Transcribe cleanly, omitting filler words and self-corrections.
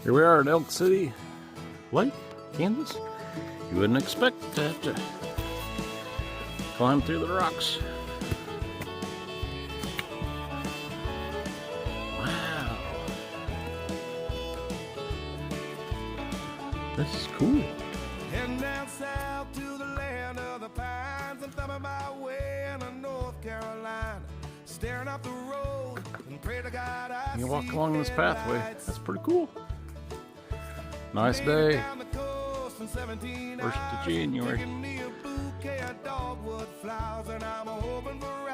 Here we are at Elk City Lake, Kansas. You wouldn't expect to have to climb through the rocks. Wow. This is cool. Heading down south to the land of the pines. I'm thumbing my way into North Carolina. Staring up the road and pray to God I You can walk see along this pathway. headlights. That's pretty cool. Nice day. Down the coast in 17 1st of hours, January. picking me a bouquet of dogwood flowers, and I'm hoping for